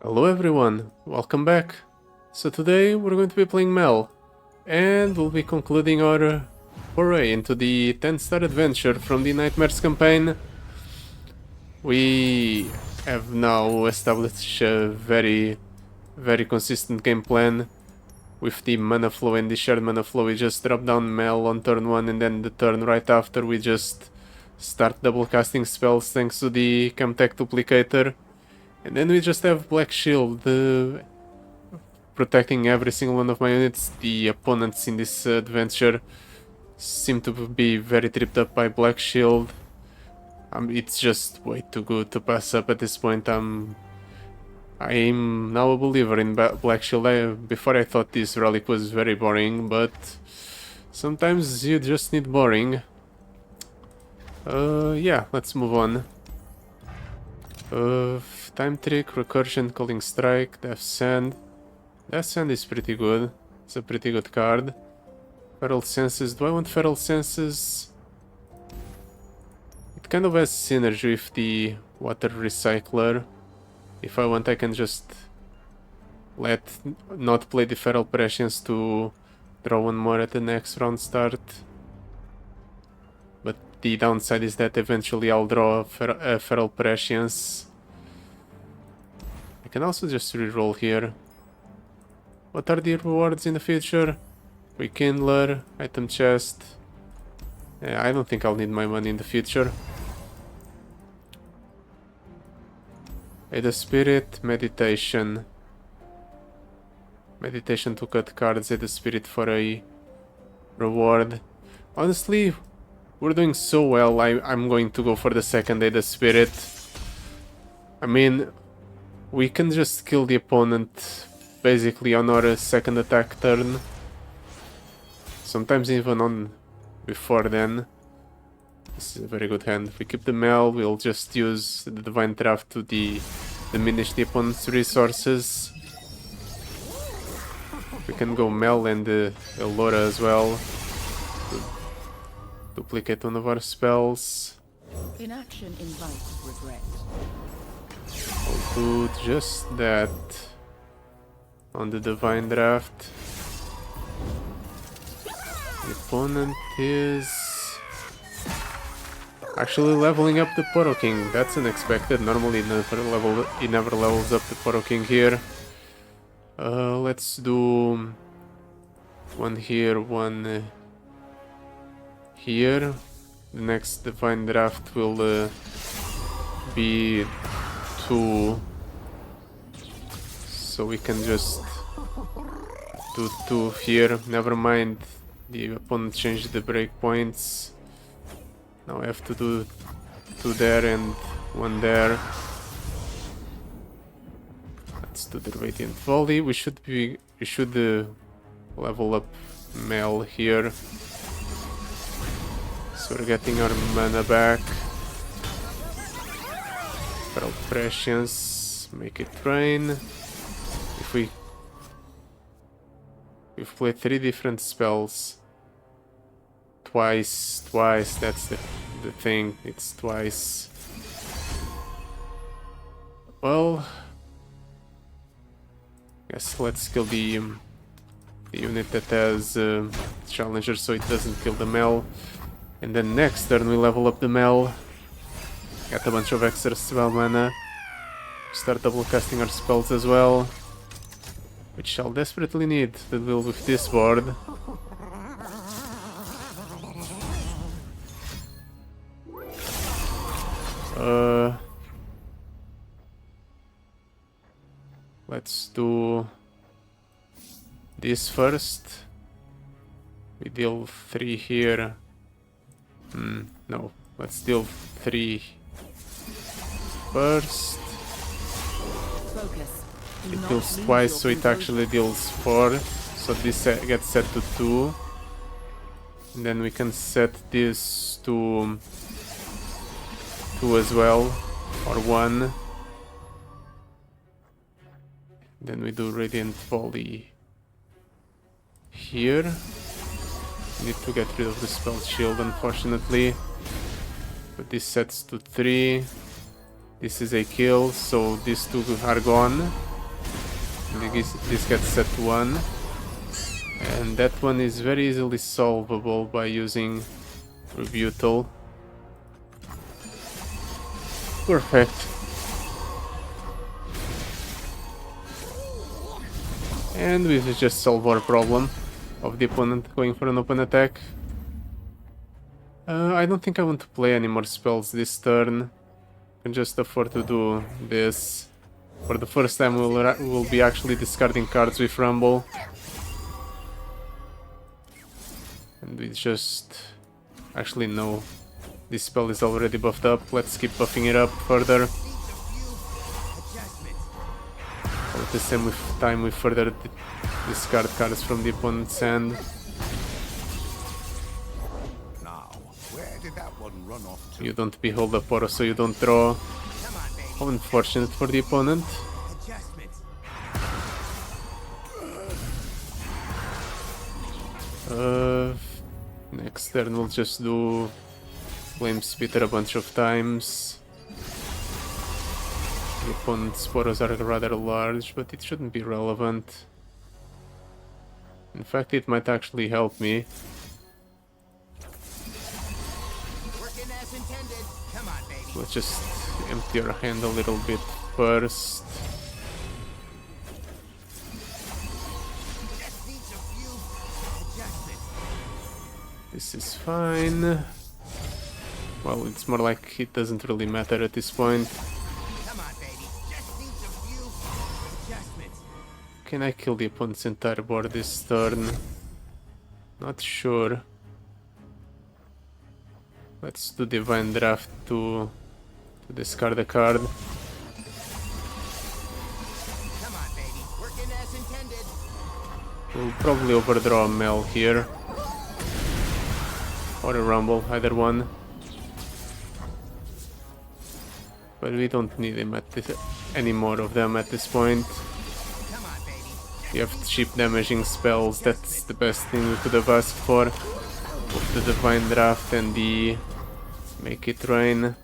Hello everyone, welcome back. So today we're going to be playing Mel, and we'll be concluding our foray into the 10-star adventure from the Nightmares campaign. We have now established a very consistent game plan. With the mana flow and the shared mana flow, we just drop down Mel on turn 1, and then the turn right after we just start double casting spells thanks to the Camtech duplicator. And then we just have Black Shield protecting every single one of my units. The opponents in this adventure seem to be very tripped up by Black Shield. It's just way too good to pass up at this point. I'm now a believer in Black Shield. Before I thought this relic was very boring, but sometimes you just need boring. Yeah, let's move on. Time Trick, Recursion, Calling Strike, Death Sand. Death Sand is pretty good. It's a pretty good card. Feral Senses. Do I want Feral Senses? It kind of has synergy with the Water Recycler. If I want, I can just not play the Feral Prescience to draw one more at the next round start. But the downside is that eventually I'll draw a Feral Prescience. I can also just reroll here. What are the rewards in the future? Rekindler, item chest. Yeah, I don't think I'll need my money in the future. Ada Spirit, Meditation. Meditation to cut cards, Ada Spirit for a reward. Honestly, we're doing so well, I'm going to go for the second Ada Spirit. I mean, we can just kill the opponent basically on our second attack turn. Sometimes even on before then. This is a very good hand. If we keep the Mel, we'll just use the Divine Draft to diminish the opponent's resources. We can go Mel and Elora as well. Duplicate one of our spells. Inaction invites regret. I'll do just that on the Divine Draft. The opponent is actually leveling up the Poro King. That's unexpected. Normally he never levels up the Poro King here. Let's do one here, one here. The next Divine Draft will be 2. So we can just do 2 here. Never mind, the opponent changed the breakpoints. Now I have to do 2 there and 1 there. Let's do the Radiant Volley. We should level up Mel here. So we're getting our mana back. Feral Prescience, make it rain. We've played 3 different spells. Twice, that's the thing, it's twice. Well, yes, let's kill the unit that has Challenger so it doesn't kill the Mel. And then next turn we level up the Mel. Got a bunch of extra spell mana. Start double casting our spells as well, which I'll desperately need to deal with this board. Let's do this first. We deal 3 here. No, let's deal 3 first. Focus. It deals twice, so it actually deals 4. So this gets set to 2. And then we can set this to 2 as well, or 1. Then we do Radiant Volley here. Need to get rid of the spell shield, unfortunately. But this sets to 3. This is a kill, so these 2 are gone. This gets set 1. And that one is very easily solvable by using Rebutal. Perfect. And we've just solved our problem of the opponent going for an open attack. I don't think I want to play any more spells this turn. I can just afford to do this. For the first time we'll be actually discarding cards with Rumble. And we just... Actually no, this spell is already buffed up. Let's keep buffing it up further. At the same time we further discard cards from the opponent's hand. You don't behold a Poro, so you don't draw. How unfortunate for the opponent. Next turn we'll just do Flame Spitter a bunch of times. The opponent's Poros are rather large, but it shouldn't be relevant. In fact, it might actually help me. Let's just empty our hand a little bit first. This is fine. Well, it's more like it doesn't really matter at this point. Can I kill the opponent's entire board this turn? Not sure. Let's do Divine Draft to discard a card. We'll probably overdraw a Mel here. Or a Rumble, either one. But we don't need him at this, any more of them at this point. We have cheap damaging spells, that's the best thing we could have asked for. With the Divine Draft and the Make It Rain.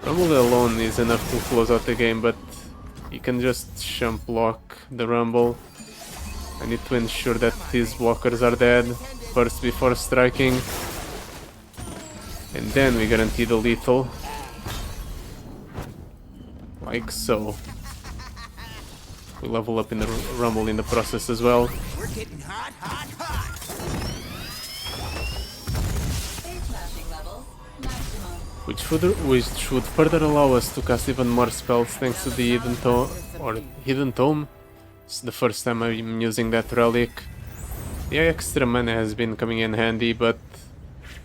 Rumble alone is enough to close out the game, but you can just jump block the Rumble. I need to ensure that his blockers are dead first before striking. And then we guarantee the lethal. Like so. We level up in the Rumble in the process as well. We're getting hot, hot, hot. Which would further allow us to cast even more spells thanks to the Hidden Tome, or Hidden Tome. It's the first time I'm using that relic. The extra mana has been coming in handy, but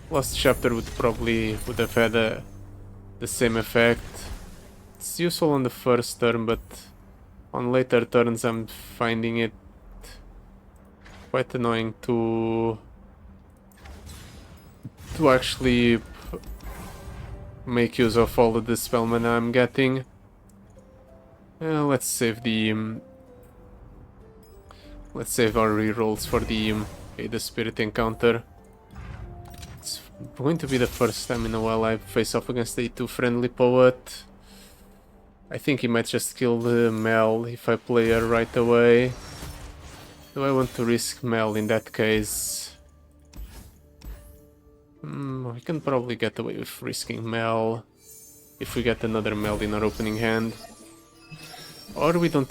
Lost Chapter would have had the same effect. It's useful on the first turn, but on later turns I'm finding it quite annoying to actually make use of all of the spell mana I'm getting. Let's save our rerolls for the Spirit encounter. It's going to be the first time in a while I face off against a 2 friendly poet. I think he might just kill the Mel if I play her right away. Do I want to risk Mel in that case? We can probably get away with risking Mel if we get another Mel in our opening hand. Or we don't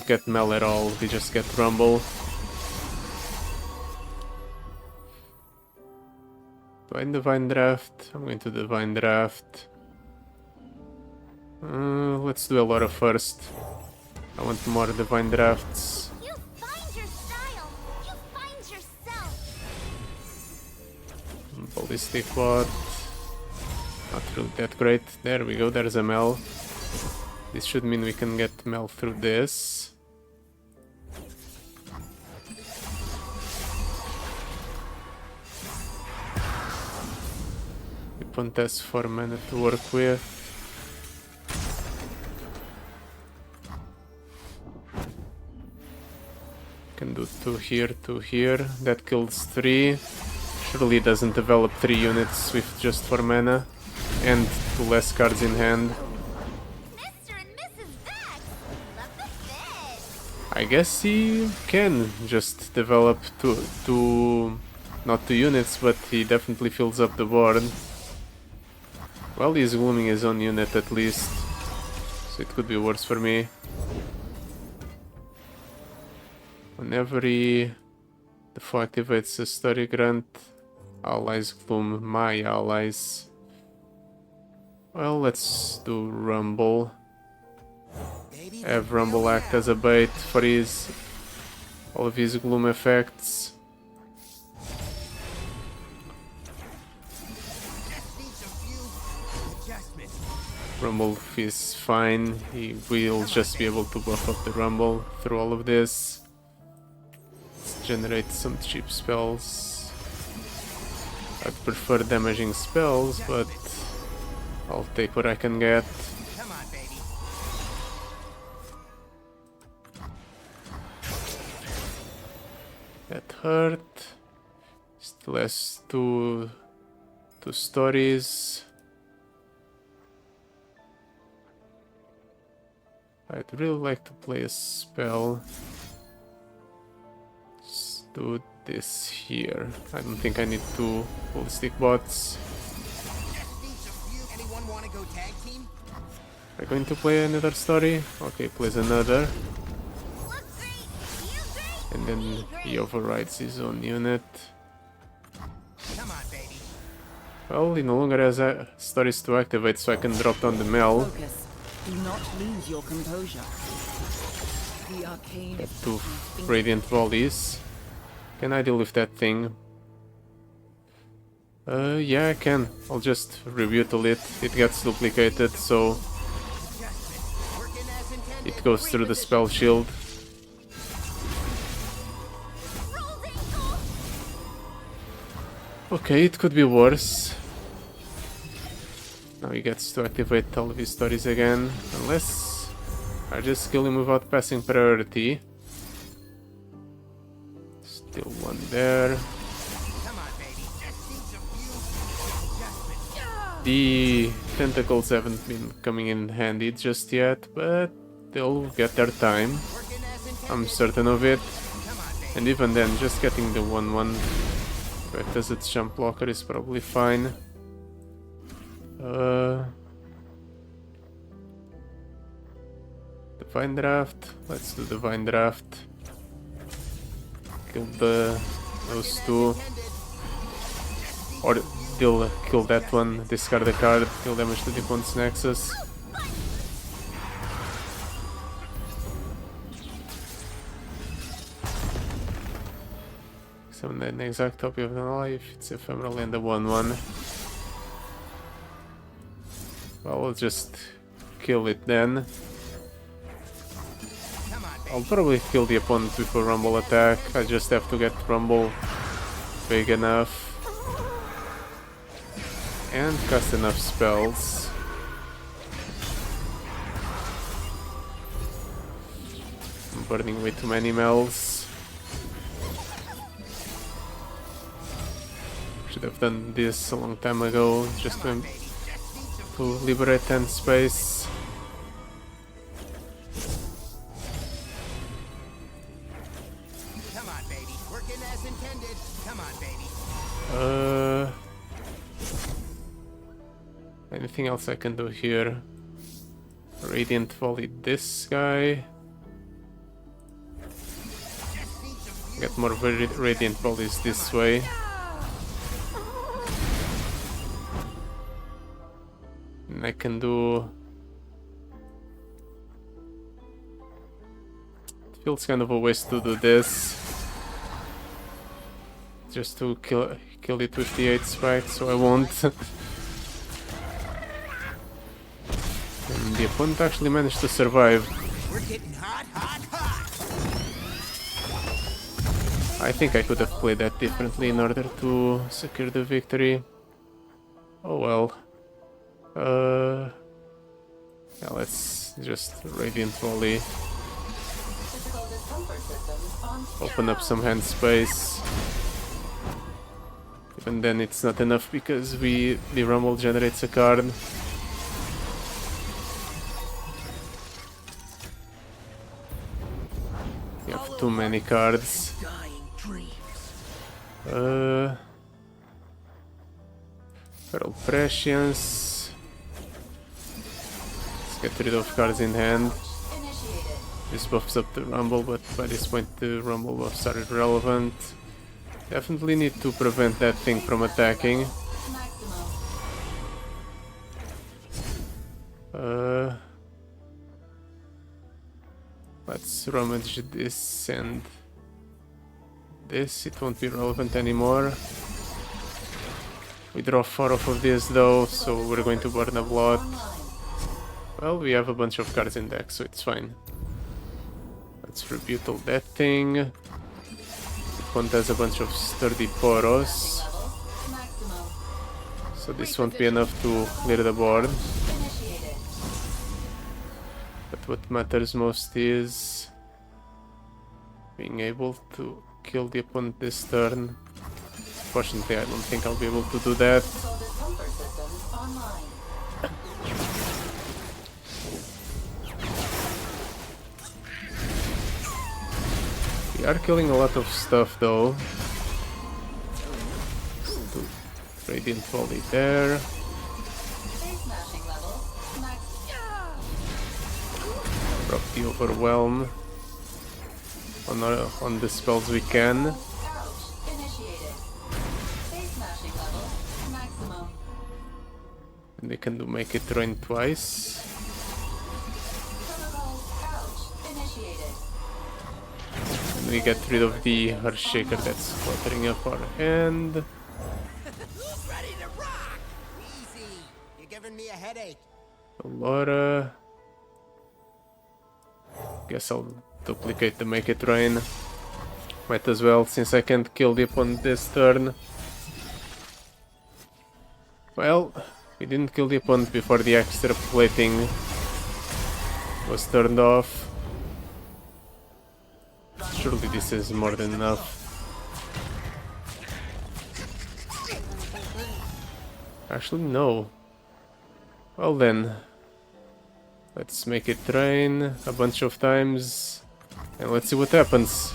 get Mel at all, we just get Rumble. Do I Divine Draft? I'm going to Divine Draft. Let's do a lot of first. I want more Divine Drafts. You find your style. You find yourself. Ballistic Bot. Not really that great. There we go, there's a Mel. This should mean we can get Mel through this. The opponent has 4 mana to work with. Can do 2 here, 2 here. That kills 3. Surely doesn't develop 3 units with just 4 mana. and 2 less cards in hand. Mr. and Mrs. Vex. Love the fit. I guess he can just develop two not 2 units, but he definitely fills up the board. Well, he's glooming his own unit at least, so it could be worse for me. Whenever the foe activates a story grant, allies gloom my allies. Well, let's do Rumble. Baby, Have Rumble act as a bait for all of his gloom effects. just needs a few adjustments. Rumble is fine, he will just be able to buff up the Rumble through all of this. Let's generate some cheap spells. I'd prefer damaging spells, but I'll take what I can get. Come on, baby. That hurt. Still has two stories. I'd really like to play a spell. Let's do this here. I don't think I need 2 holistic bots. Just needs a few. Anyone want to go tag team? Are you going to play another story? Okay, plays another. Look great. Feel great. And then Be great. he overrides his own unit. Come on, baby. Well, he no longer has stories to activate, so I can drop down the Mel. Focus. Do not lose your composure. The arcane Get is 2 passing. radiant volleys. Can I deal with that thing? Yeah, I can. I'll just rebutal it. It gets duplicated, so Adjustments. Working as intended. it goes through the spell shield. Rolled ankle. Okay, it could be worse. Now he gets to activate all of his stories again, unless I just kill him without passing priority. Still one there. Come on, baby. Just needs a few adjustments. The tentacles haven't been coming in handy just yet, but they'll get their time. Working as intended. I'm certain of it. Come on, baby. And even then, just getting the 1-1 back as its jump blocker is probably fine. Divine Draft. Let's do Divine Draft. Kill those 2. Or they'll kill that one, discard the card, deal damage to the opponent's Nexus. Summon an exact copy of the life, it's ephemeral and a 1-1. Well, I'll just kill it then. Come on, baby. I'll probably kill the opponent with a Rumble attack. I just have to get Rumble big enough. And cast enough spells. I'm burning way too many Mels. Should have done this a long time ago, just to liberate 10 space. Come on, baby. Working as intended. Come on, baby. Anything else I can do here? Radiant Volley this guy. Just needs a few. Get more Radiant Volleys this way. And I can do... It feels kind of a waste to do this. Just to kill it with the 8 spike, so I won't. And the opponent actually managed to survive. We're getting hot, hot, hot. I think I could have played that differently in order to secure the victory. Oh well. Yeah, let's just Radiant Volley. Open up some hand space. Even then it's not enough because the rumble generates a card. You have too many cards. Feral Prescience. Let's get rid of cards in hand. This buffs up the rumble, but by this point the rumble buffs are irrelevant. Definitely need to prevent that thing from attacking. Let's rummage this and this. It won't be relevant anymore. We draw 4 off of this though, so we're going to burn a lot. Well, we have a bunch of cards in deck, so it's fine. Let's rebuttal that thing. It one has a bunch of sturdy poros, so this won't be enough to clear the board. But what matters most is being able to kill the opponent this turn. Fortunately, I don't think I'll be able to do that. We are killing a lot of stuff though. Radiant Volley there. Drop the Overwhelm on the spells we can. And they can do Make It Rain twice. And we get rid of the Earthshaker that's cluttering up our hand. Who's ready to rock? Easy. You're giving me a headache. Laura. Guess I'll duplicate the Make It Rain. Might as well, since I can't kill the opponent this turn. Well, we didn't kill the opponent before the extra plating was turned off. Surely this is more than enough. Actually, no. Well then, let's make it rain a bunch of times and let's see what happens.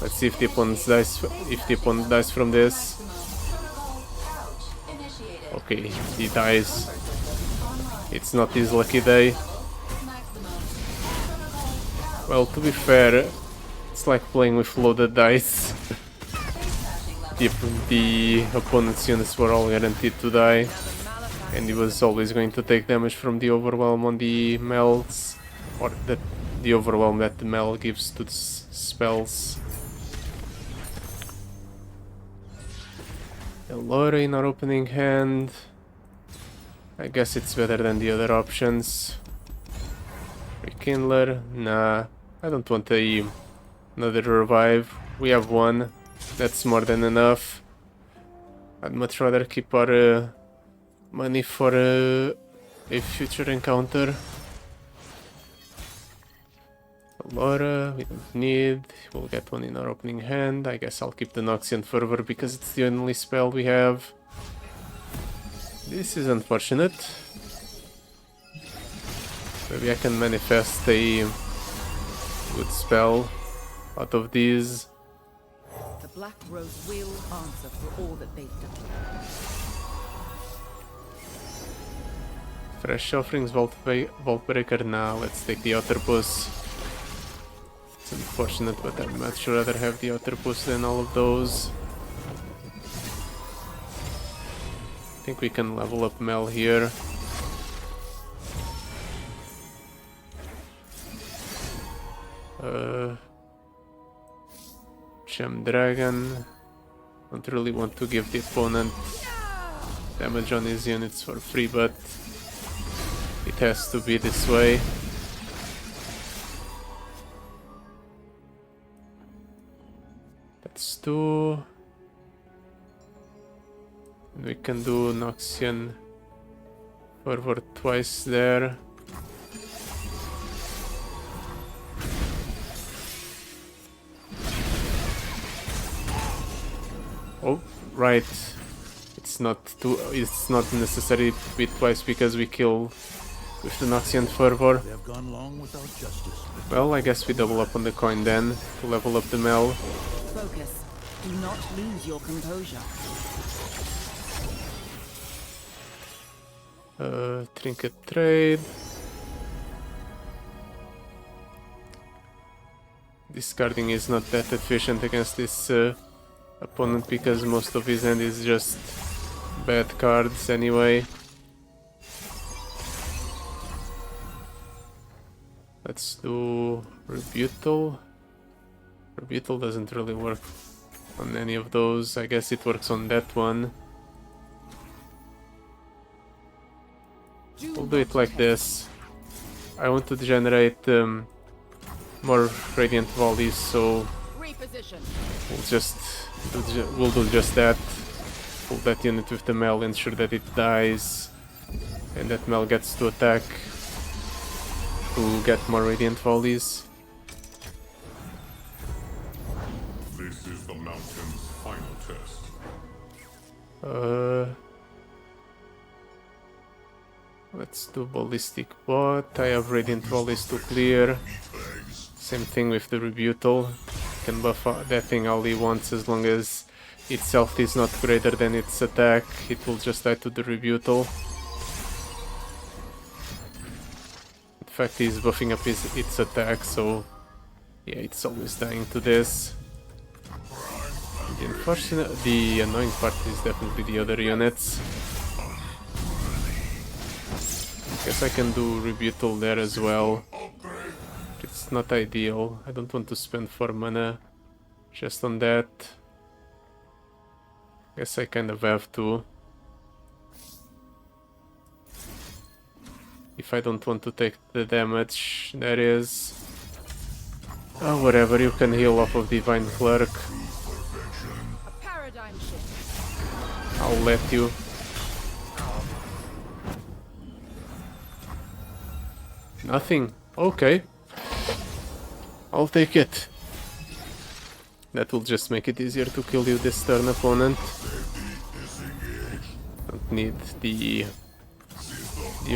Let's see if the opponent dies from this. Okay, he dies. It's not his lucky day. Well, to be fair, it's like playing with loaded dice. The opponent's units were all guaranteed to die, and he was always going to take damage from the overwhelm on the Mels, or the overwhelm that the Mel gives to the spells. Elora in our opening hand. I guess it's better than the other options. Rekindler? Nah, I don't want another revive. We have one. That's more than enough. I'd much rather keep our money for a future encounter. Elora, we don't need. We'll get one in our opening hand. I guess I'll keep the Noxian Fervor because it's the only spell we have. This is unfortunate. Maybe I can manifest a good spell out of these. The Black Rose will answer for all that they've done. Fresh Offerings, Vault Breaker. Now let's take the Octopus. It's unfortunate, but I'd much rather have the Octopus than all of those. I think we can level up Mel here. Gem Dragon. Don't really want to give the opponent damage on his units for free, but it has to be this way. That's 2. And we can do Noxian Fervor twice there. right. It's not necessary to be twice because we kill with the Noxian Fervor. They have gone long without justice. Well, I guess we double up on the coin then to level up the Mel. Focus. Do not lose your composure. Trinket trade. Discarding is not that efficient against this opponent because most of his hand is just bad cards anyway. Let's do Rebuttal. Rebuttal doesn't really work on any of those. I guess it works on that one. We'll do it like this. I want to generate more Radiant Volleys, so we'll do just that. Pull that unit with the Mel, ensure that it dies, and that Mel gets to attack to get more Radiant Volleys. This is the mountain's final test. Let's do Ballistic Bot. I have Radiant Volleys to clear. Same thing with the Rebuttal. Can buff that thing all he wants as long as its health is not greater than its attack. It will just die to the Rebuttal. In fact, he's buffing up its attack, so yeah, it's always dying to this. The annoying part is definitely the other units. Guess I can do Rebuttal there as well. It's not ideal. I don't want to spend 4 mana just on that. Guess I kind of have to. If I don't want to take the damage, that is. Oh, whatever, you can heal off of Divine Clerk. Paradigm shift. I'll let you. Nothing. Okay. I'll take it. That will just make it easier to kill you this turn, opponent. Don't need the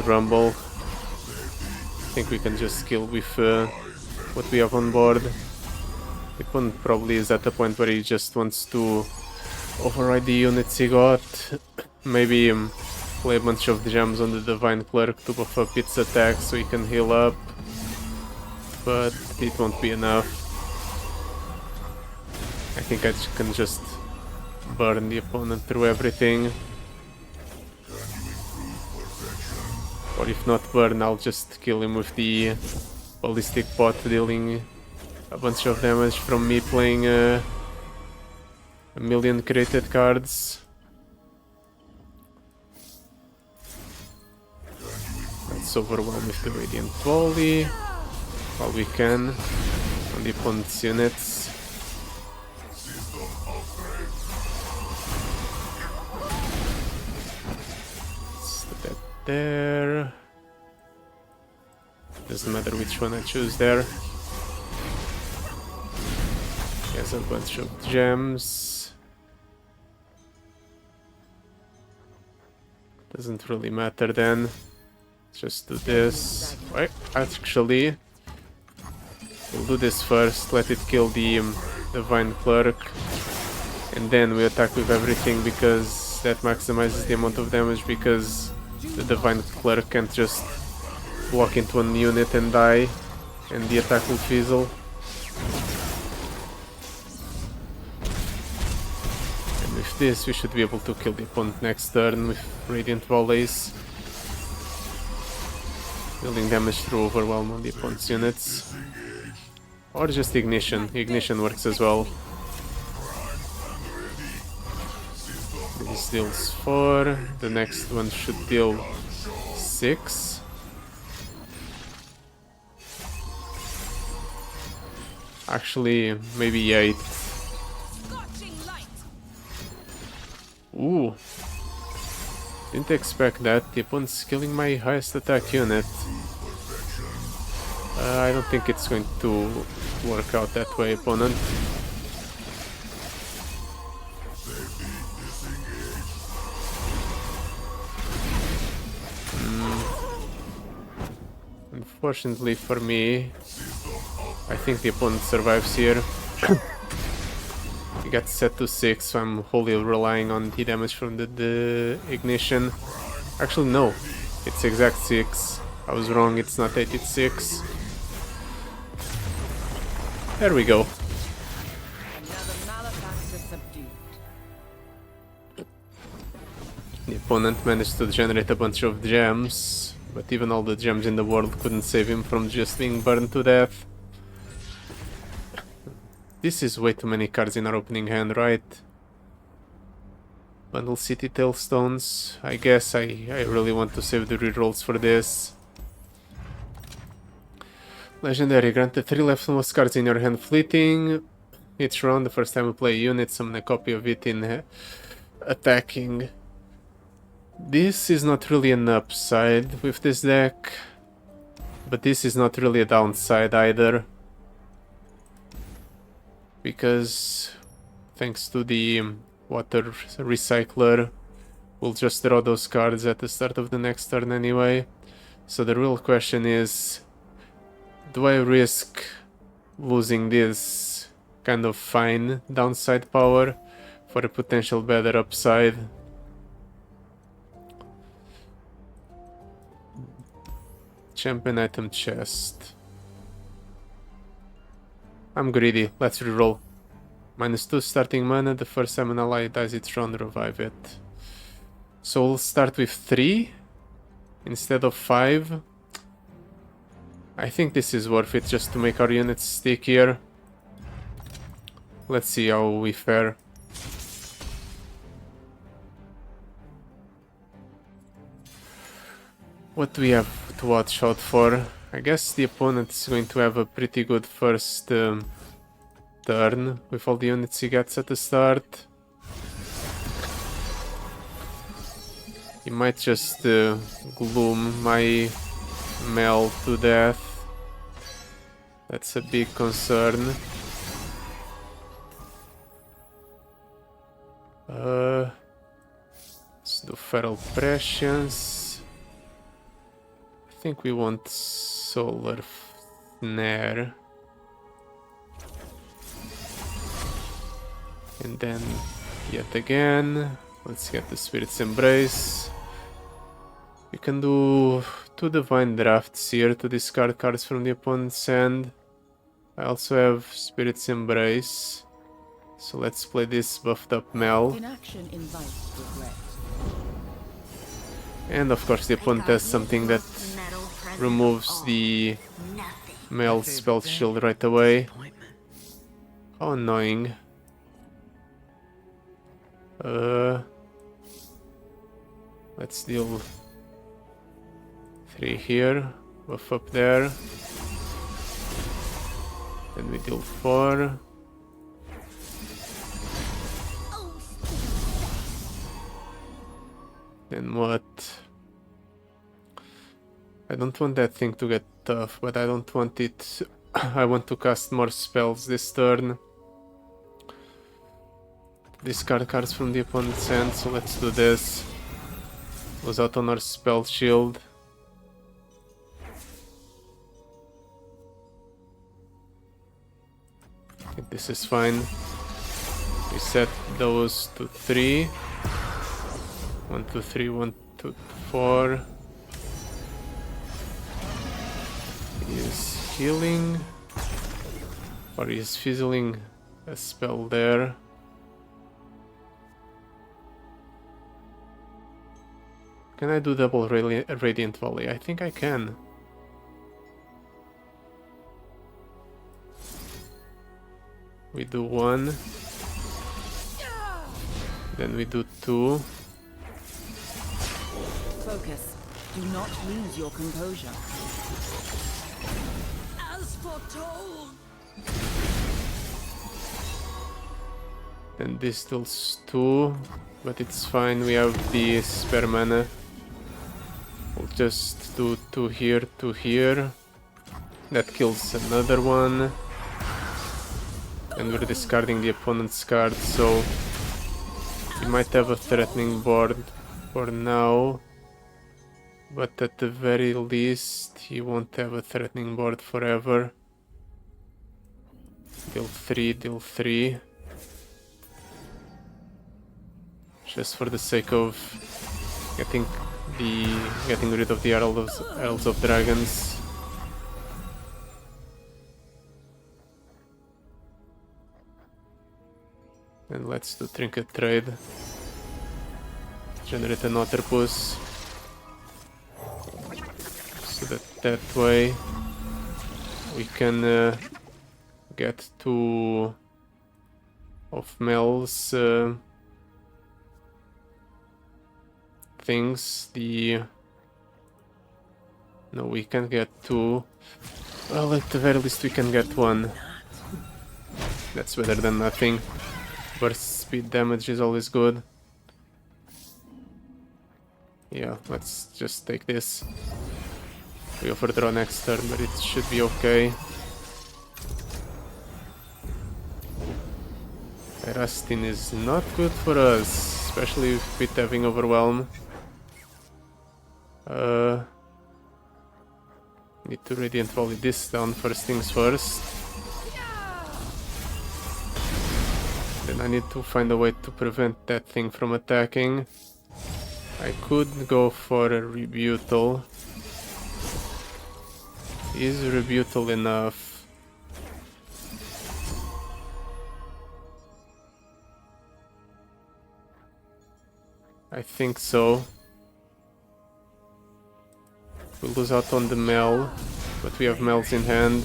rumble. I think we can just kill with what we have on board. The opponent probably is at the point where he just wants to override the units he got. Maybe play a bunch of gems on the Divine Clerk to buff up its attack so he can heal up. But it won't be enough. I think I can just burn the opponent through everything. Or if not burn, I'll just kill him with the Ballistic Bot, dealing a bunch of damage from me playing a million created cards. Let's overwhelm with the Radiant Volley while we can on the opponent's units. Let's do that there. Doesn't matter which one I choose there. There's a bunch of gems. Doesn't really matter then. Just do this. Wait, actually, we'll do this first. Let it kill the Divine Clerk, and then we attack with everything because that maximizes the amount of damage. Because the Divine Clerk can't just walk into one unit and die, and the attack will fizzle. And with this, we should be able to kill the opponent next turn with Radiant Volleys. Dealing damage through overwhelm on the opponent's units. Or just Ignition. Ignition works as well. This deals 4. The next one should deal 6. Actually, maybe 8. Ooh. Didn't expect that. The opponent's killing my highest attack unit. I don't think it's going to work out that way, opponent. Fortunately for me, I think the opponent survives here. He got set to 6, so I'm wholly relying on the damage from the ignition. Actually, no, it's exact 6. I was wrong, it's not 8, it's 6. There we go. Another malefactor subdued. The opponent managed to generate a bunch of gems, but even all the gems in the world couldn't save him from just being burned to death. This is way too many cards in our opening hand, right? Bundle City Tailstones. I guess I really want to save the rerolls for this. Legendary. Granted 3 leftmost cards in your hand fleeting. Each round, the first time you play a unit, summon a copy of it in attacking. This is not really an upside with this deck, but this is not really a downside either. Because thanks to the water recycler, we'll just draw those cards at the start of the next turn anyway. So the real question is, do I risk losing this kind of fine downside power for a potential better upside? Champion item chest. I'm greedy, let's reroll. -2 starting mana, the first time an ally dies its round, revive it. So we'll start with 3 instead of 5. I think this is worth it just to make our units stickier. Let's see how we fare. What do we have to watch out for? I guess the opponent is going to have a pretty good first turn with all the units he gets at the start. He might just gloom my Mel to death. That's a big concern. Let's do Feral Prescience. I think we want Solar Snare. And then, yet again, let's get the Spirit's Embrace. We can do 2 Divine Drafts here to discard cards from the opponent's hand. I also have Spirit's Embrace. So let's play this buffed up Mel. Inaction invites regret. And of course the opponent has something that removes the Mel spell shield right away. How annoying. Let's deal 3 here, buff up there. Then we deal 4. Then what? I don't want that thing to get tough, but I don't want it... I want to cast more spells this turn. Discard cards from the opponent's hand, so let's do this. Goes out on our spell shield. I think this is fine. We set those to 3. 1, 2, 3, 1, 2, 4. He is healing. Or he is fizzling a spell there. Can I do double Radiant Volley? I think I can. We do 1. Then we do 2. Focus. Do not lose your composure. As foretold. Then this deals 2. But it's fine, we have the spare mana. We'll just do 2 here, 2 here. That kills another one. And we're discarding the opponent's card, so we might have a threatening board for now. But at the very least, he won't have a threatening board forever. Deal 3, deal 3. Just for the sake of getting rid of the Heralds of Dragons. And let's do Trinket Trade. Generate an Otterpus. So that way we can get 2 of Mel's things. No, we can get 2. Well, at the very least we can get 1. That's better than nothing. Burst speed damage is always good. Yeah, let's just take this. We overdraw next turn, but it should be okay. Rastin is not good for us, especially with having Overwhelm. Need to Radiant Volley this down first things first. Then I need to find a way to prevent that thing from attacking. I could go for a Rebutal. Is Rebutal enough? I think so. We'll lose out on the Mel, but we have Mels in hand.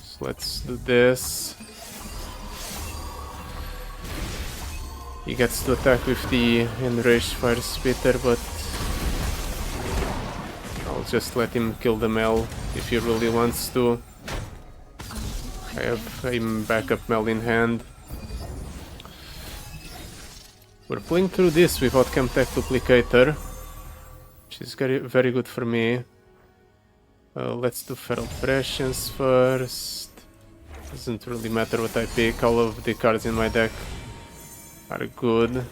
So let's do this. He gets to attack with the Enraged Fire Spitter, but I'll just let him kill the Mel if he really wants to. I have a backup Mel in hand. We're playing through this without Chemtech Duplicator, which is very good for me. Let's do Feral Prescience first. Doesn't really matter what I pick, all of the cards in my deck are good. I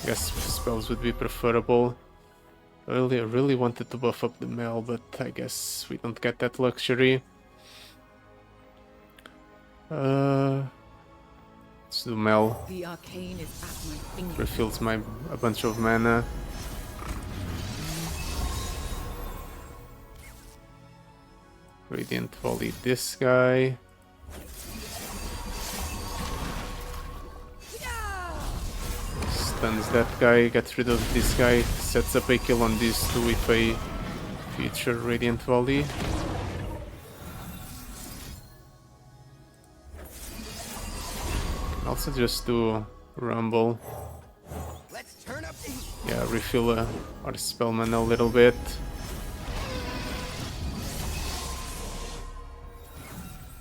guess spells would be preferable. I really wanted to buff up the Mel, but I guess we don't get that luxury. Let's do Mel. The arcane is at my fingertips. Refills a bunch of mana. Radiant Volley this guy. Stuns that guy, gets rid of this guy, sets up a kill on these two with a future Radiant Volley. Can also just do Rumble. Let's turn up the heat. Yeah, refill our spell mana a little bit.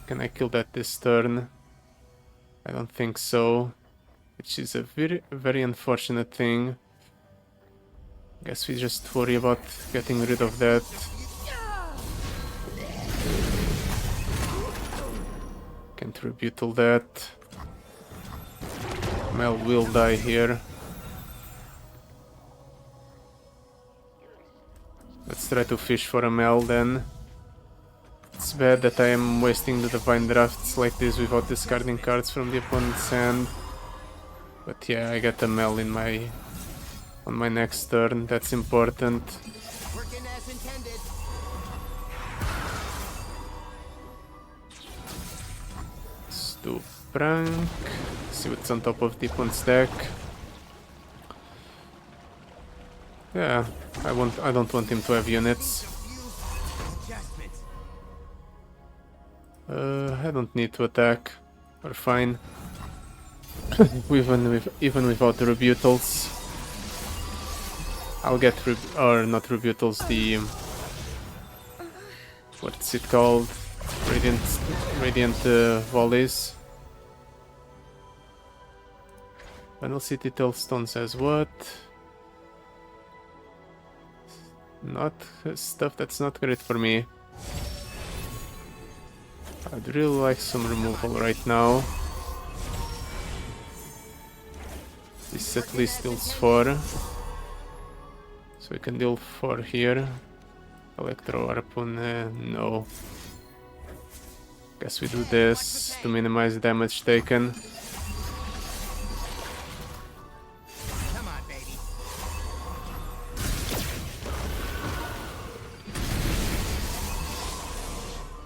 Can I kill that this turn? I don't think so. Which is a very unfortunate thing. Guess we just worry about getting rid of that. Can't Rebutal that. Mel will die here. Let's try to fish for a Mel then. It's bad that I am wasting the Divine Drafts like this without discarding cards from the opponent's hand. But yeah, I get a Mel on my next turn. That's important. Working as intended. Let's do Prank. See what's on top of the opponent's deck. Yeah, I don't want him to have units. Adjustments. I don't need to attack. We're fine. Even without the Rebutals. I'll get not Rebutals, the what's it called? Radiant Volleys. Final City Tailstone says what? Not stuff that's not great for me. I'd really like some removal right now. This at least deals 4. So we can deal 4 here. Electro harpoon, no. Guess we do this to minimize damage taken. Come on, baby.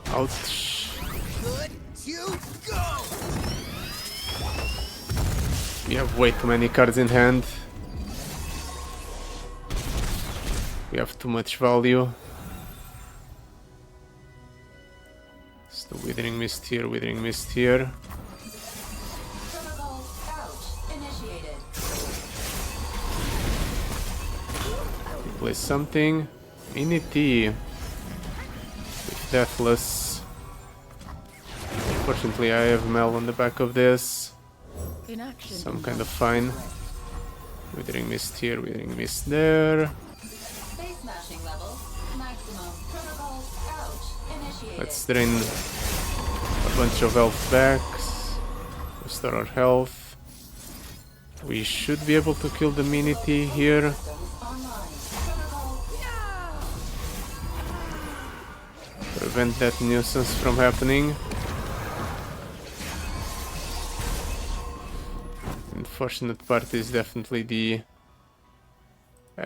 Ouch. Good to go. We have way too many cards in hand. We have too much value. It's the Withering Mist here, Withering Mist here. Protocol ouch. Initiated. Play something. Minity. With Deathless. Fortunately, I have Mel on the back of this. Inaction. So I'm kind of fine. Withering Mist here, Withering Mist there. Face smashing level. Maximum. Protocol ouch. Initiated. Let's drain a bunch of health back. Restore our health. We should be able to kill the Minity here. Online. Protocol. Prevent that nuisance from happening. Unfortunate part is definitely the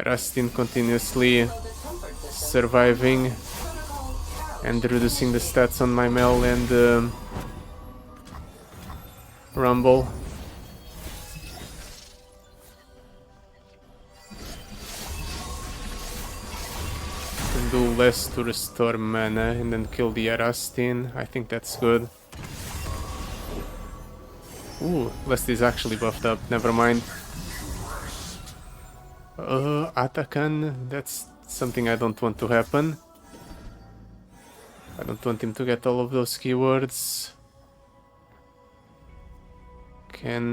Rastin continuously surviving and reducing the stats on my Mel and Rumble. Can do less to restore mana and then kill the Rastin. I think that's good. Ooh, Lest is actually buffed up, never mind. Atakan, that's something I don't want to happen. I don't want him to get all of those keywords. Can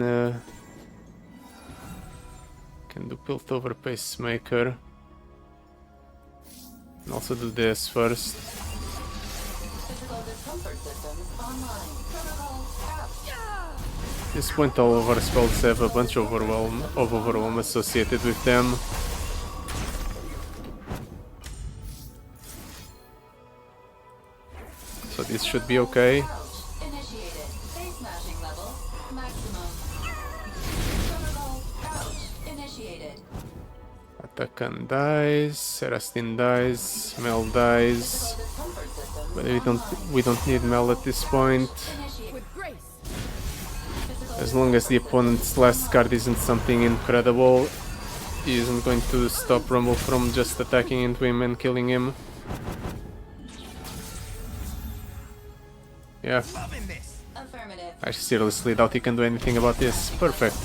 do Piltover Pacemaker. And also do this first. Physical discomfort systems online. Protocol ouch. At this point all of our spells have a bunch of overwhelm associated with them. So this should be okay. Ouch. Initiated. Face smashing level. Maximum. Protocol ouch. Initiated. Atakan dies, Serastin dies, Mel dies. Discomfort systems. But we don't need Mel at this point. Initiated. With grace. As long as the opponent's last card isn't something incredible, he isn't going to stop Rumble from just attacking into him and killing him. Yeah, Loving this. Affirmative. I seriously doubt he can do anything about this. Perfect.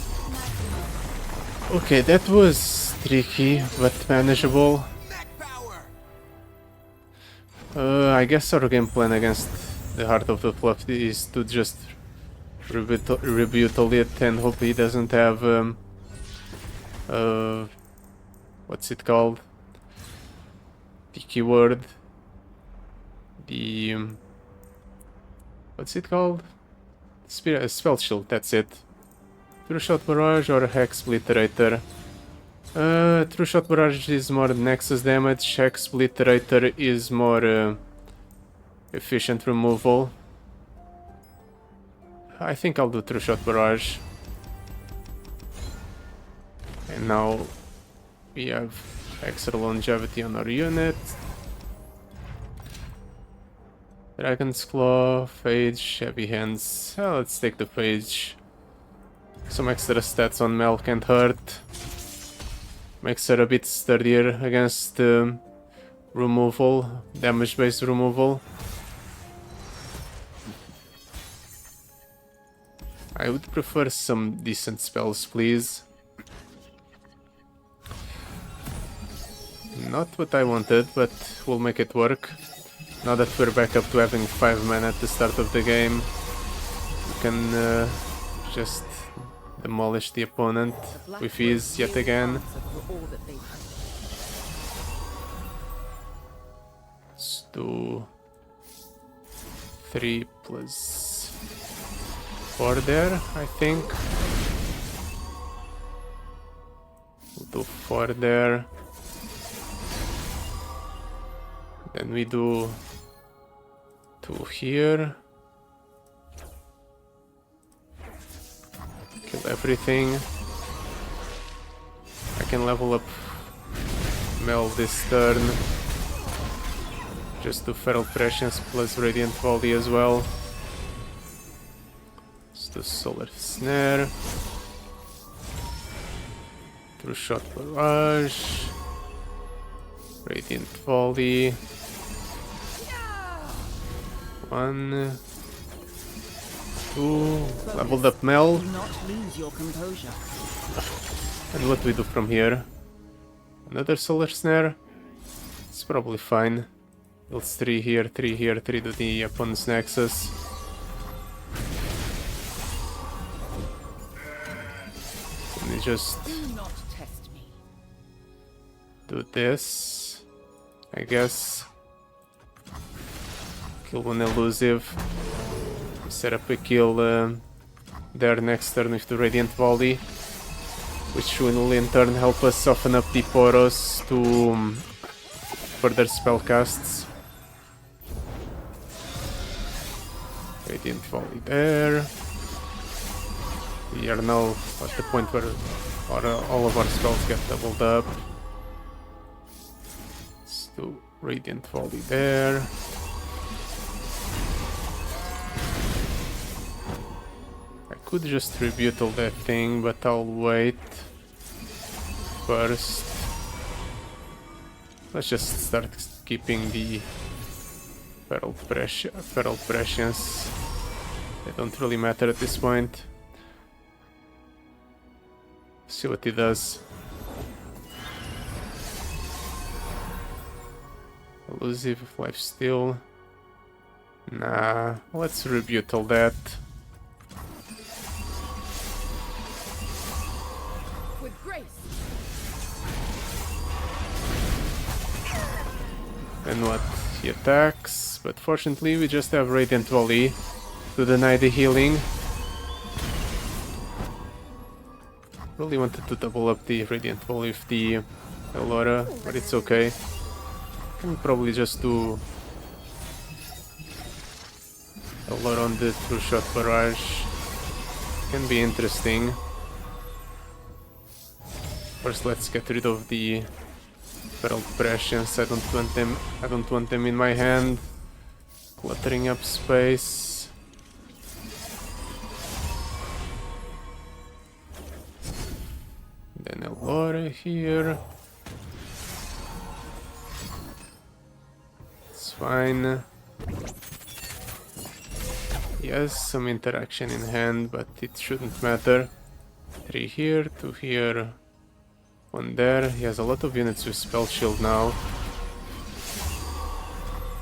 Okay, that was tricky, but manageable. Mech power. I guess our game plan against the Heart of the Fluff is to just rebuttal it and hope he doesn't have what's it called? The keyword. The what's it called? Spell shield, that's it. True Shot Barrage or Hex Obliterator. True Shot Barrage is more Nexus damage, Hex Obliterator is more efficient removal. I think I'll do True Shot Barrage. And now we have extra longevity on our unit. Dragon's Claw, Phage, Heavy Hands. Let's take the Phage. Some extra stats on Mel can't hurt. Makes her a bit sturdier against removal, damage-based removal. I would prefer some decent spells, please. Not what I wanted, but we'll make it work. Now that we're back up to having 5 mana at the start of the game, we can just demolish the opponent with ease yet again. Let's do 3 plus 4 there, I think. We'll do 4 there. Then we do 2 here. Kill everything. I can level up Mel this turn. Just do Feral Prescience plus Radiant Volley as well. Let's do Solar Snare. True Shot Barrage. Radiant Volley. 1, 2. Leveled up Mel. Do not lose your composure. And what do we do from here? Another Solar Snare? It's probably fine. Builds 3 here, 3 here, 3 to the opponent's Nexus. Let me just Do not test me. do this, I guess. Kill one elusive. Set up a kill there next turn with the Radiant Volley, which will in turn help us soften up the Poros to further spellcasts. Radiant Volley there. We are now at the point where all of our spells get doubled up. Let's do Radiant Volley there. I could just tribute all that thing, but I'll wait first. Let's just start keeping the Feral Prescience. They don't really matter at this point. See what he does. Elusive, lifesteal. Nah, let's rebuke all that. With grace. And what? He attacks, but fortunately we just have Radiant Volley to deny the healing. Really wanted to double up the Radiant Volley with the Elora, but it's okay. Can probably just do Elora on the True Shot Barrage. Can be interesting. First, let's get rid of the Feral Prescience. I don't want them in my hand. Cluttering up space. Then Elora here. It's fine. He has some interaction in hand, but it shouldn't matter. 3 here, 2 here, 1 there. He has a lot of units with Spell Shield now.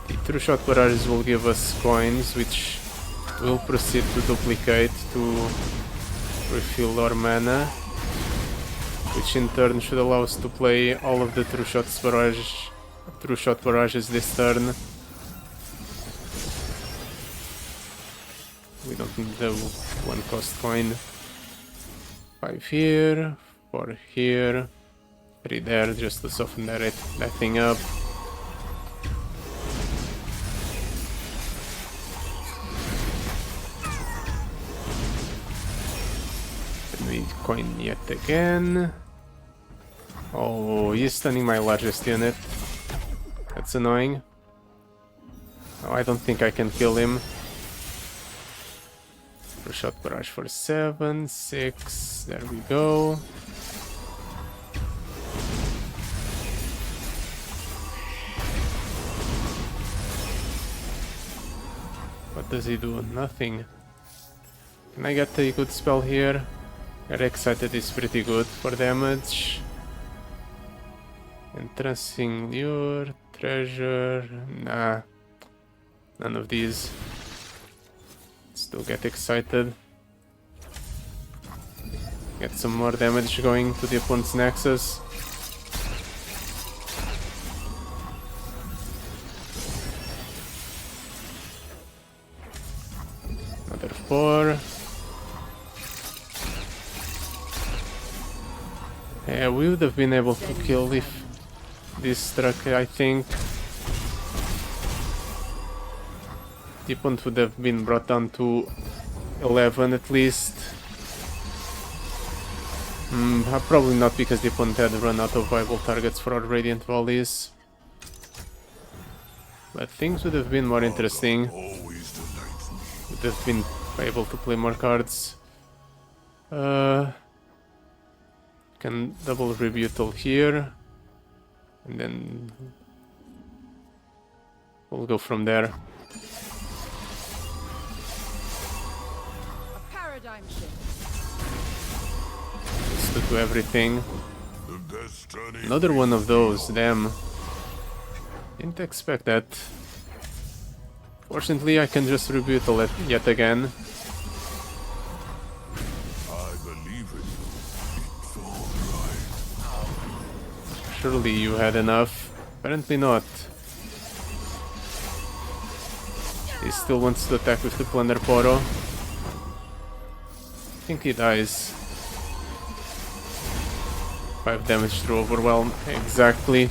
The True Shot Barrages will give us coins, which we'll proceed to duplicate to refill our mana, which in turn should allow us to play all of the True Shot Barrages this turn. We don't need the 1 cost coin. 5 here, 4 here, 3 there, just to soften that thing up. Then we coin yet again. Oh, he's stunning my largest unit. That's annoying. Oh, I don't think I can kill him. Shot Barrage for 7, 6, there we go. What does he do? Nothing. Can I get a good spell here? Get Excited is pretty good for damage. Entrancing Lure, Treasure, nah. None of these. Still get Excited. Get some more damage going to the opponent's Nexus. Another 4. Yeah, we would have been able to kill if this struck, I think. The opponent would have been brought down to 11 at least. Probably not, because the opponent had run out of viable targets for our Radiant Volleys. But things would have been more interesting. Would have been able to play more cards. Can double Rebutal here. And then we'll go from there. A paradigm shift. Let's do everything. Another one of those, damn. Didn't expect that. Fortunately, I can just Rebutal it yet again. I believe it. It's all right. Surely you had enough. Apparently not. He still wants to attack with the Plunder Poro. I think he dies. 5 damage through Overwhelm. Exactly.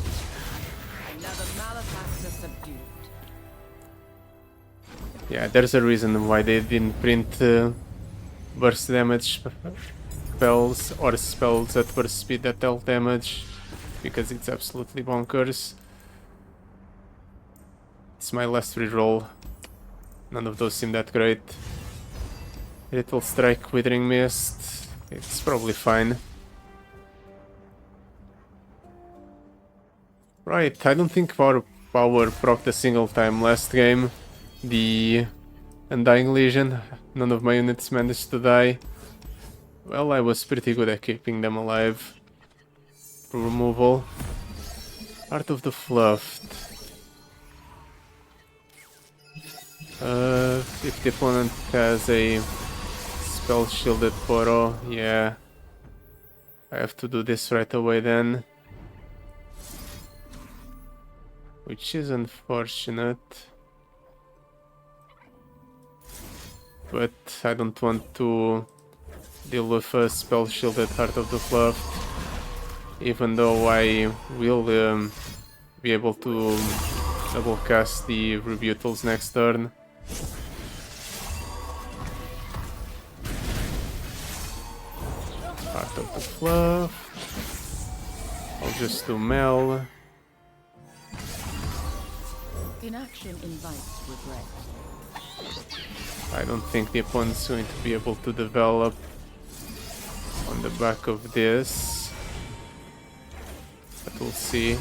Another malefactor subdued. Yeah, there's a reason why they didn't print burst damage spells or spells at burst speed that dealt damage, because it's absolutely bonkers. It's my last reroll. None of those seem that great. Little Strike, Withering Mist. It's probably fine. Right, I don't think our power procced a single time last game. The Undying Legion, none of my units managed to die. Well, I was pretty good at keeping them alive. Removal. Art of the Fluffed. If the opponent has a spell shielded Poro, yeah. I have to do this right away then. Which is unfortunate. But I don't want to deal with a spell shielded Heart of the Fluff. Even though I will be able to double cast the Rebutals next turn. Heart of the Fluff. I'll just do Mel. Inaction invites regret. I don't think the opponent's going to be able to develop on the back of this. But we'll see.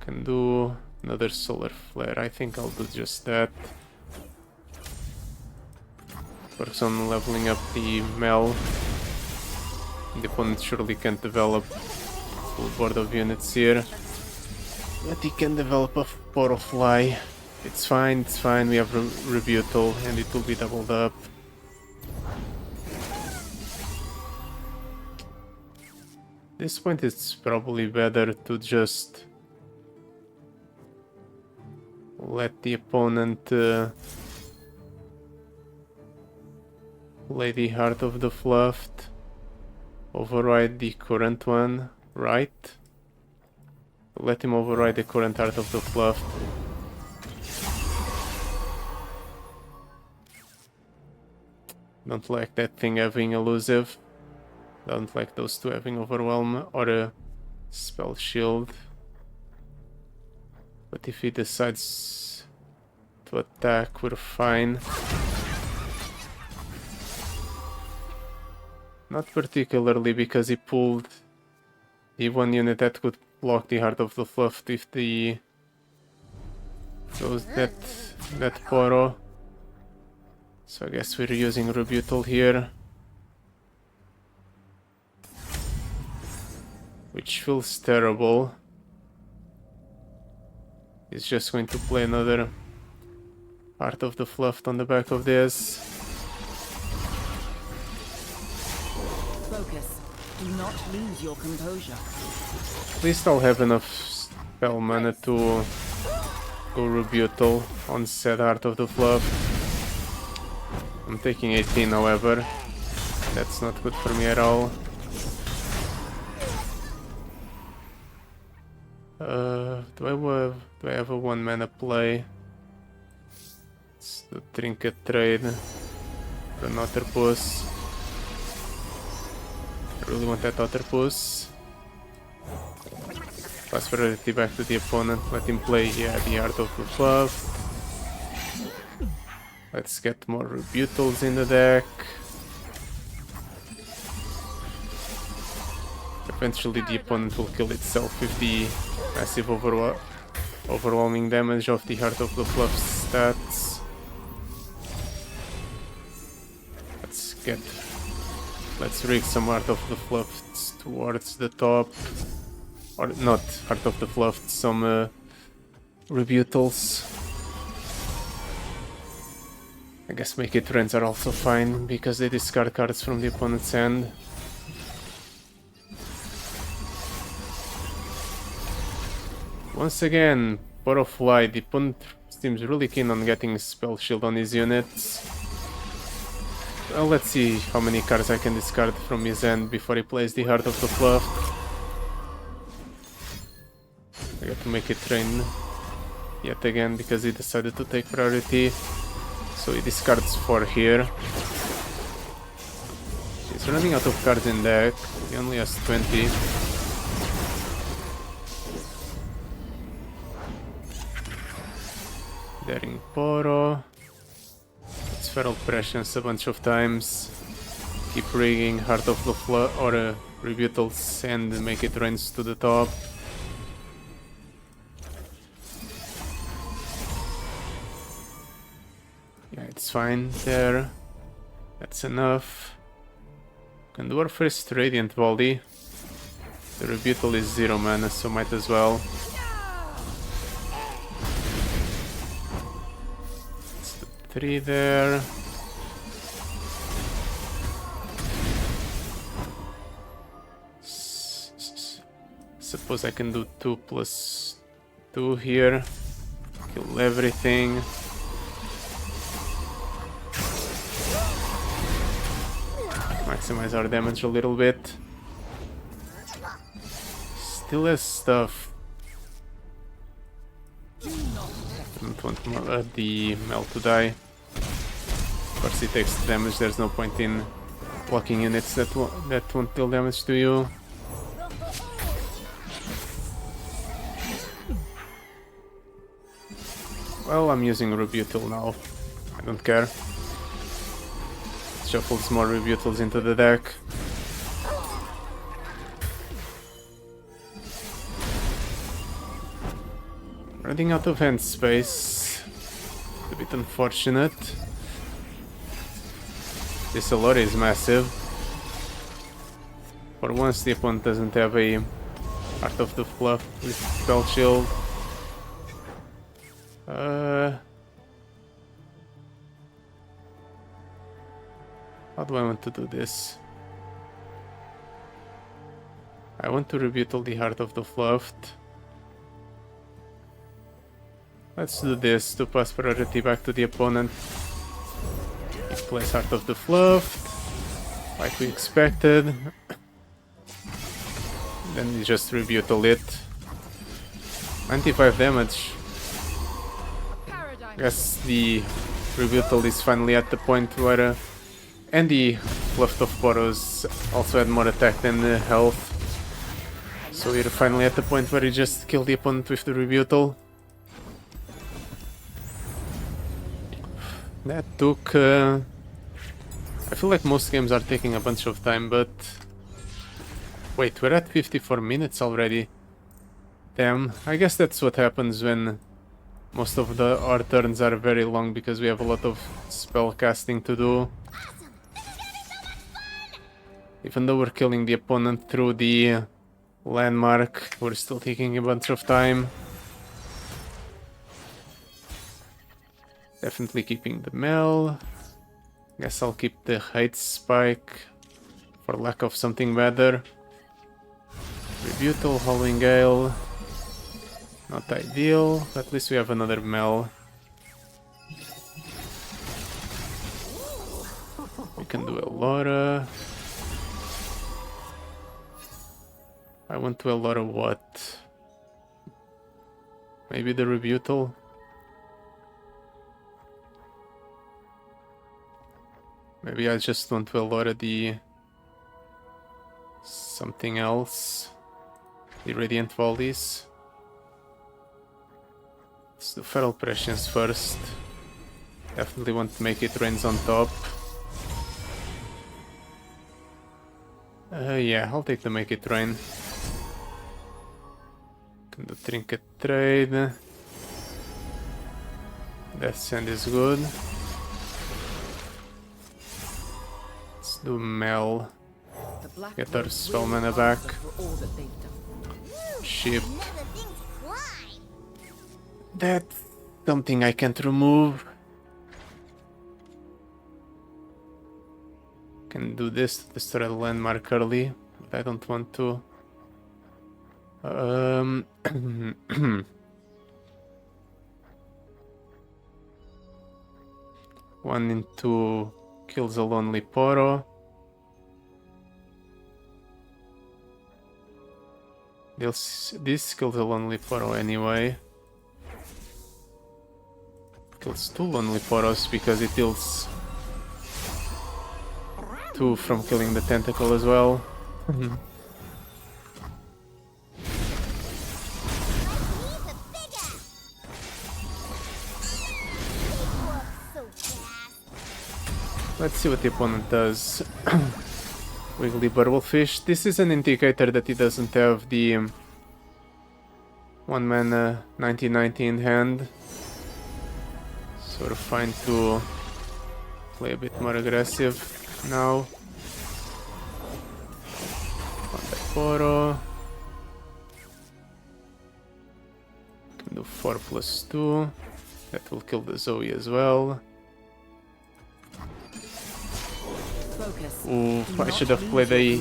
Can do another Solar Flare. I think I'll do just that. Works on leveling up the Mel. The opponent surely can't develop full board of units here. But he can develop a Poro Fly. It's fine, we have Rebutal and it will be doubled up. At this point it's probably better to just let the opponent play the Heart of the Fluffed, override the current one, right? Let him override the current Heart of the Fluffed. Don't like that thing having elusive. Don't like those two having Overwhelm or a Spell Shield. But if he decides to attack, we're fine. Not particularly, because he pulled the one unit that could block the Heart of the Fluff if the goes that Poro. So I guess we're using Rebutal here. Which feels terrible. He's just going to play another Heart of the Fluff on the back of this. Focus. Do not lose your composure. At least I'll have enough spell mana to go Rebutal on said Heart of the Fluff. I'm taking 18, however. That's not good for me at all. Do I have a 1 mana play? It's the trinket trade. For an Otterpuss. I really want that Otterpuss. Pass priority back to the opponent. Let him play, yeah, the Art of the Fluff. Let's get more Rebutals in the deck. Eventually the opponent will kill itself with the massive overwhelming damage of the Heart of the Fluff stats. Let's rig some Heart of the Fluff towards the top. Or not Heart of the Fluff, some Rebutals. I guess Make It Rains are also fine because they discard cards from the opponent's hand. Once again, Poro Fly, the opponent seems really keen on getting Spell Shield on his units. Well, let's see how many cards I can discard from his hand before he plays the Heart of the Fluff. I got to Make It Rain yet again because he decided to take priority. So he discards 4 here. He's running out of cards in deck. He only has 20. Daring Poro. It's Feral Prescience a bunch of times. Keep rigging Heart of the Flood or Rebutals and Make It Rains to the top. Yeah, it's fine there. That's enough. Can do our first Radiant Volley. The Rebutal is 0 mana, so might as well. It's the 3 there. Suppose I can do 2+2 here. Kill everything. Maximize our damage a little bit. Still has stuff. Don't want the Mel to die. Of course he takes damage, there's no point in blocking units that won't deal damage to you. Well, I'm using Rebutal now. I don't care. Shuffles more Rebutals into the deck. Running out of hand space. A bit unfortunate. This Allure is massive. For once the opponent doesn't have a Art of the Fluff with Spell Shield. How do I want to do this? I want to Rebutal the Heart of the Fluff. Let's do this to pass priority back to the opponent. He plays Heart of the Fluff, like we expected. Then we just Rebutal it. 95 damage. Guess the Rebutal is finally at the point where and the left of Poros also had more attack than health. So we're finally at the point where he just killed the opponent with the Rebutal. That took... I feel like most games are taking a bunch of time, but... Wait, we're at 54 minutes already. Damn, I guess that's what happens when most of our turns are very long because we have a lot of spell casting to do. Even though we're killing the opponent through the landmark, we're still taking a bunch of time. Definitely keeping the Mel. Guess I'll keep the Height Spike for lack of something better. Rebutal, Howling Gale. Not ideal, but at least we have another Mel. We can do Elora. I want to Elora what? Maybe the rebuttal. Maybe I just want to lower the something else. The radiant volleys. Let's do feral prescience first. Definitely want to make it rains on top. Yeah, I'll take the make it rain. Can do trinket trade. Death send is good. Let's do Mel. The black Get our wolves spell will mana answer back. for all that they've done. Ship. Another thing to climb. That's something I can't remove. Can do this to destroy the landmark early, but I don't want to. One into kills a lonely Poro. This kills a lonely Poro anyway. Kills two lonely Poros because it deals two from killing the tentacle as well. Let's see what the opponent does. Wiggly Burblefish. This is an indicator that he doesn't have the 1 mana 1990 in hand. So we're fine to play a bit more aggressive now. One by Poro. Can do 4+2. That will kill the Zoe as well. Focus. Oof, Do I not should have lose played your a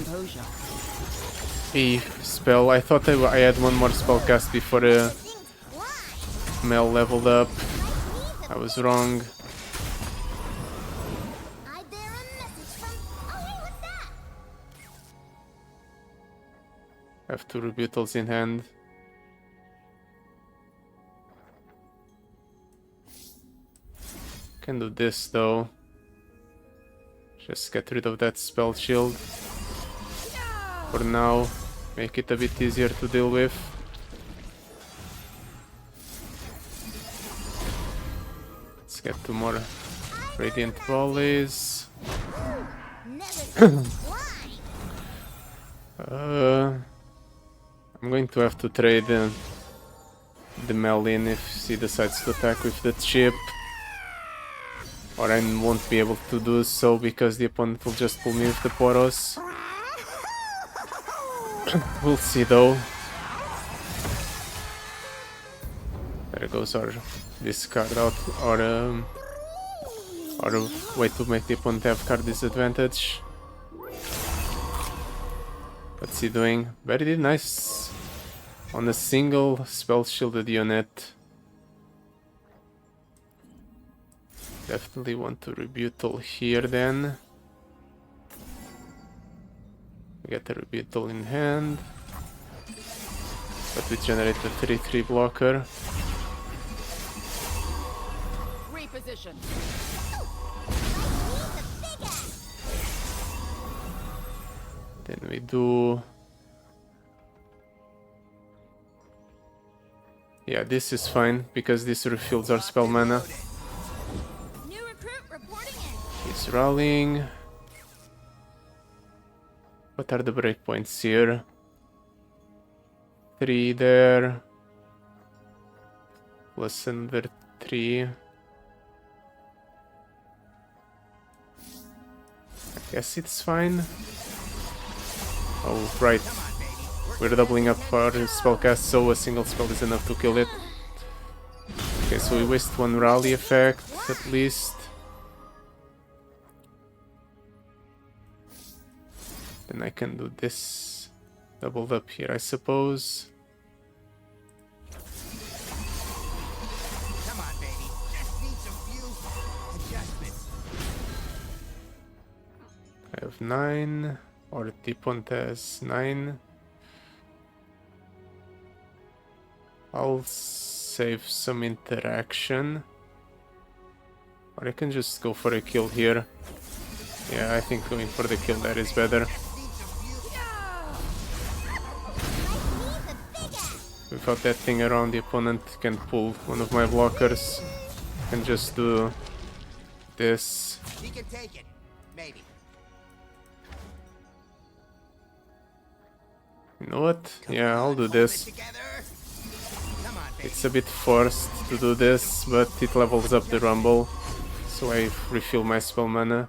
composure. spell. I thought I had one more spell cast before Mel leveled up. I was wrong. I bear a message from. Oh, hey, what's that? Have two rebuttals in hand. Can do this though. Just get rid of that spell shield. For now, make it a bit easier to deal with. Let's get two more radiant volleys. Never since flying. I'm going to have to trade the Mel in if he decides to attack with the chip. Or I won't be able to do so because the opponent will just pull me with the Poros. We'll see though. There goes our discard out, or a way to make the opponent have card disadvantage. What's he doing? Very nice. On a single spell shielded unit. Definitely want to rebuttal here then. Get a rebuttal in hand. But we generate a 3/3 blocker. Reposition. Then we do... Yeah, this is fine, because this refills our spell mana. New recruit reporting in. He's rallying. What are the breakpoints here? 3 there. Plus another 3. I guess it's fine. Oh, right. We're doubling up our spellcast, so a single spell is enough to kill it. Okay, so we waste one rally effect, at least. Then I can do this doubled up here, I suppose. Come on, baby. Just needs a few adjustments. I have 9, or the opponent has 9. I'll save some interaction. Or I can just go for a kill here. Yeah, I think going for the kill there is better. Without that thing around, the opponent can pull one of my blockers. I can just do this. He can take it. Maybe. You know what? Yeah, I'll do this. Come on, baby. It's a bit forced to do this, but it levels up the rumble. So I refill my spell mana.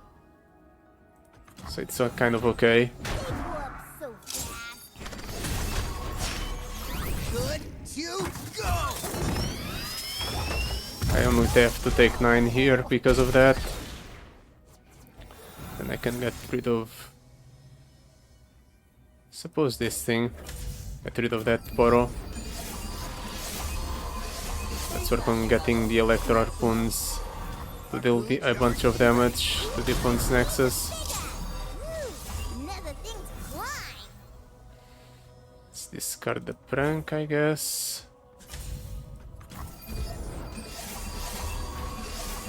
So it's kind of okay. So fast. Good. You go. I only have to take 9 here because of that. Then I can get rid of... suppose this thing. Get rid of that Poro. Let's work on getting the Electro Harpoons to deal a bunch of damage to the opponent's Nexus. Never think twice. Let's discard the prank, I guess.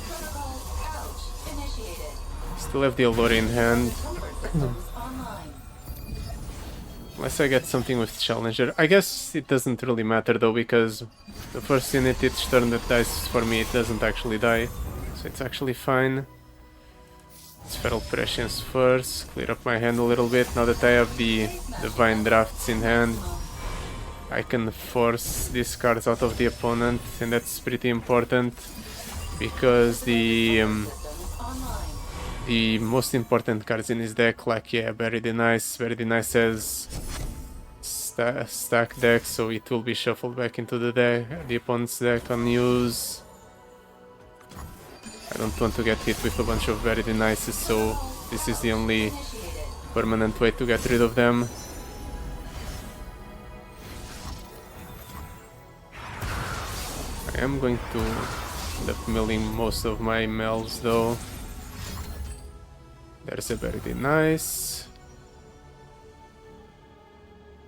Protocol ouch. Initiated. Still have the Allure in hand. Comfort systems online. Unless I get something with Challenger. I guess it doesn't really matter though, because the first unit each turn that dies for me, it doesn't actually die. So it's actually fine. Let's Feral Prescience first, clear up my hand a little bit. Now that I have the Divine Drafts in hand, I can force these cards out of the opponent, and that's pretty important, because the most important cards in his deck, like, yeah, Very Nice has stack deck, so it will be shuffled back into the deck, the opponent's deck on use. I don't want to get hit with a bunch of Very Nices, so this is the only permanent way to get rid of them. I am going to end up milling most of my Mels though. There's a Very Nice.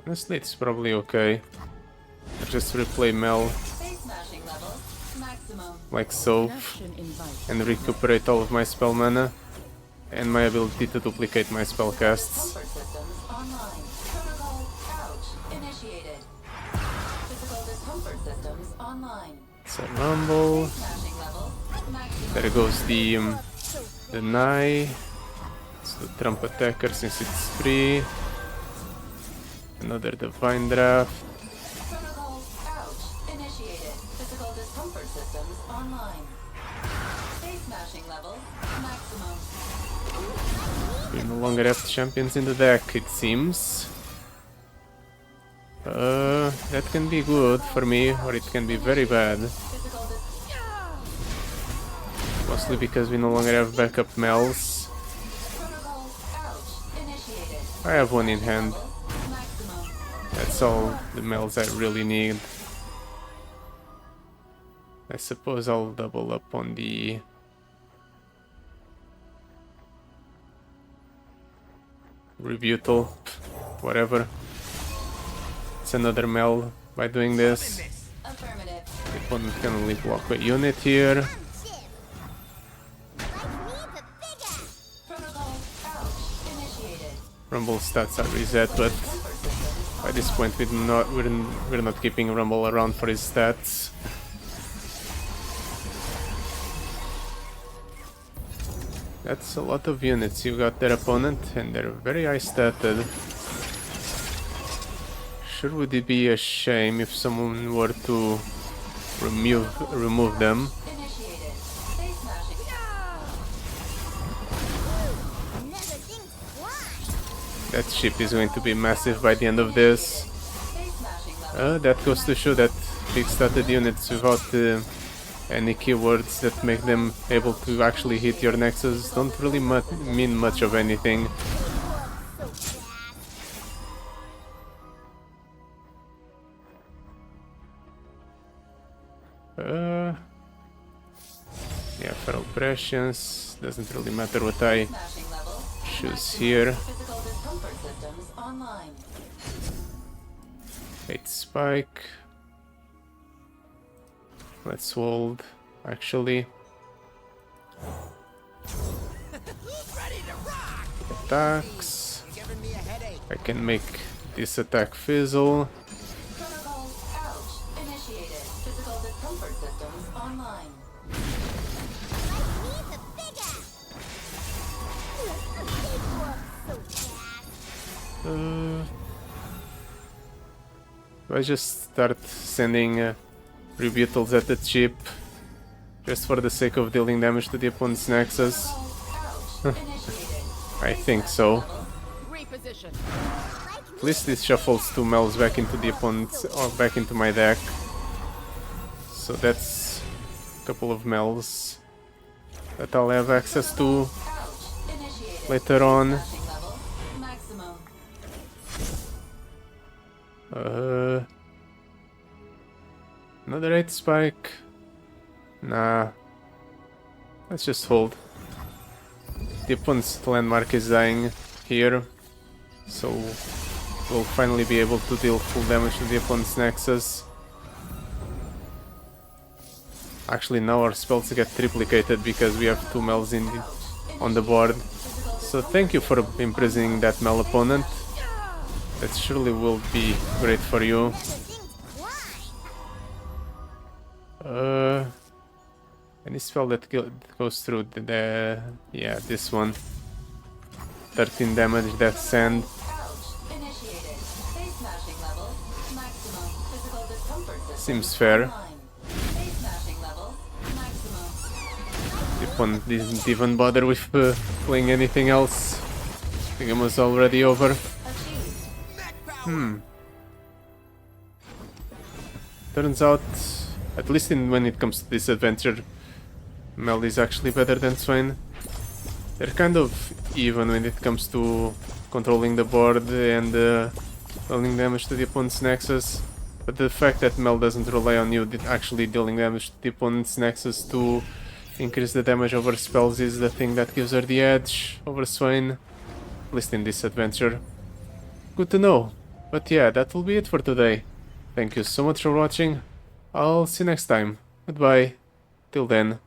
Honestly, it's probably okay. I'll just replay Mel Face smashing levels maximum. like so, Connection invite. and recuperate all of my spell mana and my ability to duplicate my spell casts. Comfort systems online. Protocol ouch. Initiated. Physical discomfort systems online. It's a rumble. Smashing levels maximum. There goes the Nye. Let's do Trump Attacker since it's free. Another Divine Draft. Protocol ouch. Initiated. Physical discomfort systems online. Face smashing levels maximum. We no longer have champions in the deck, it seems. That can be good for me, or it can be very bad. Physical Mostly because we no longer have backup Mels. protocol ouch. Initiated. I have one in hand. Maximum. That's all the Mels I really need. I suppose I'll double up on the... Rebutal. Whatever. It's another Mel by doing this. Affirmative. The opponent can only block a unit here. Protocol ouch. Initiated. Rumble stats are reset, but by this point we're not keeping Rumble around for his stats. That's a lot of units you got there, opponent, and they're very high statted. Sure would it be a shame if someone were to remove them. Initiated. Face smashing. Never think twice. That ship is going to be massive by the end of this. Face smashing level. That goes to show that big statted units without any keywords that make them able to actually hit your nexus don't really mean much of anything. So fast. Yeah, Feral Prescience, doesn't really matter what I Smashing level. choose here. Physical discomfort systems online. Fate Spike. Let's hold, actually. Who's ready to rock? Attacks. You're giving me a headache. I can make this attack fizzle. Protocols out. Initiated. Physical discomfort systems online. Like me, the big ass. Big whoop, so fast. Do I just start sending rebuttals at the chip just for the sake of dealing damage to the opponent's Nexus? Protocols out. Initiated. I think so. Reposition. At least this shuffles 2 Mels back into the opponent's or back into my deck. So that's a couple of Mels that I'll have access to Out. Initiated. later on. Smashing level. Maximum. Another 8 spike. Nah. Let's just hold. The opponent's landmark is dying here. So we'll finally be able to deal full damage to the opponent's Nexus. Actually now our spells get triplicated because we have 2 Mels on the board. So thank you for imprisoning that Mel opponent. That surely will be great for you. The thing's fly. Any spell that goes through yeah, this one. 13 damage, Death Sand. Out. Initiated. Face smashing level. Maximum. Physical discomfort system. Seems fair. online. Face smashing level. Maximum. The opponent didn't even bother with playing anything else. The game was already over. Achieved. Mac power. Turns out, at least when it comes to this adventure, Mel is actually better than Swain. They're kind of even when it comes to controlling the board and dealing damage to the opponent's Nexus. But the fact that Mel doesn't rely on you actually dealing damage to the opponent's Nexus to increase the damage over spells is the thing that gives her the edge over Swain. At least in this adventure. Good to know. But yeah, that will be it for today. Thank you so much for watching. I'll see you next time. Goodbye. Till then.